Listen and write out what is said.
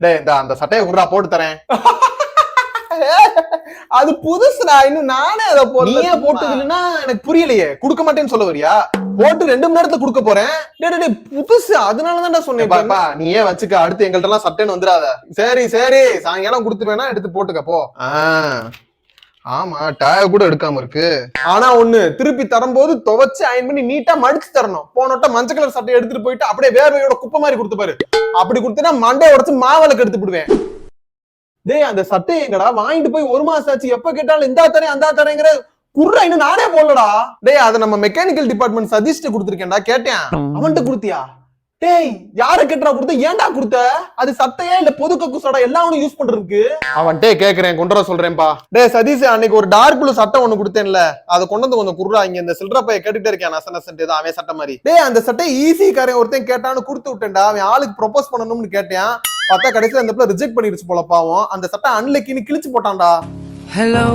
டேய் இந்த அந்த சட்டையை குடுறா போட்டு தரேன். அது புதுசுடா, இன்னும் நானே அதை நீயே போட்டது இல்லைன்னா எனக்கு புரியலையே. குடுக்க மாட்டேன்னு சொல்ல வரியா? போட்டு 2 மணி நேரத்துல குடுக்க போறேன். புதுசு, அதனாலதான்டா சொன்னேன். பாப்பா நீயே வச்சுக்க, அடுத்து எங்கள்ட்ட எல்லாம் சட்டைன்னு வந்துடாத. சரி சரி, சாயங்காலம் குடுத்துவேனா எடுத்து போட்டுக்க போ. ஆமா டய கூட எடுக்காம இருக்கு. ஆனா ஒண்ணு, திருப்பி தரும்போது துவைச்சு அயன் பண்ணி நீட்டா மடிச்சு தரணும். போனோட்ட மஞ்சள் கலர் சட்டையை எடுத்துட்டு போயிட்டு அப்படியே வேர்வையோட குப்பை மாதிரி கொடுத்து பாரு. அப்படி கொடுத்தா மண்டையை உடச்சு மாவளுக்கு எடுத்து விடுவேன். டேய் அந்த சட்டையை எங்கடா வாங்கிட்டு போய் 1 மாசம் ஆச்சு, எப்ப கேட்டாலும் இந்தா தரேன் அந்த தரேங்கிற. குர்ரா இன்னும் நானே போடலடா. டேய் அதை நம்ம மெக்கானிக்கல் டிபார்ட்மெண்ட் சதீஷ்ட கொடுத்துருக்கேன்டா. கேட்டேன். அவன்கிட்ட கொடுத்தியா? டேய் யார கேட்டா கொடுத்த, ஏன்டா கொடுத்த? அது சட்டையா இல்ல பொது கக்கு சோடா எல்லாம் யூஸ் பண்றதுக்கு? அவன்கிட்ட கேக்குறேன், கொண்டு வர சொல்றேன்பா. டேய் சதீஷ், அன்னைக்கு ஒரு டார்க் ப்ளூ சட்டை ஒண்ணு கொடுத்தேன்ல, அதை கொண்டு வந்து கொஞ்சம் குர்ரா. இங்க இந்த சில்ற பைய கேட்டுட்டே இருக்கேன், நசநசன்ட்டு ஏதோ அவன் சட்டை மாதிரி. டேய் அந்த சட்டை ஈஸி காரன் ஒருத்தன் கேட்டான்னு கொடுத்து விட்டேன்டா. அவன் ஆளுக்கு ப்ரொபோஸ் பண்ணணும்னு கேட்டேன். பார்த்தா கடைசியில அந்த பிள்ளை ரிஜெக்ட் பண்ணிருச்சு போல பாவம். அந்த சட்டை அன்லக்கின்னு கிழிச்சு போட்டான்டா. Hello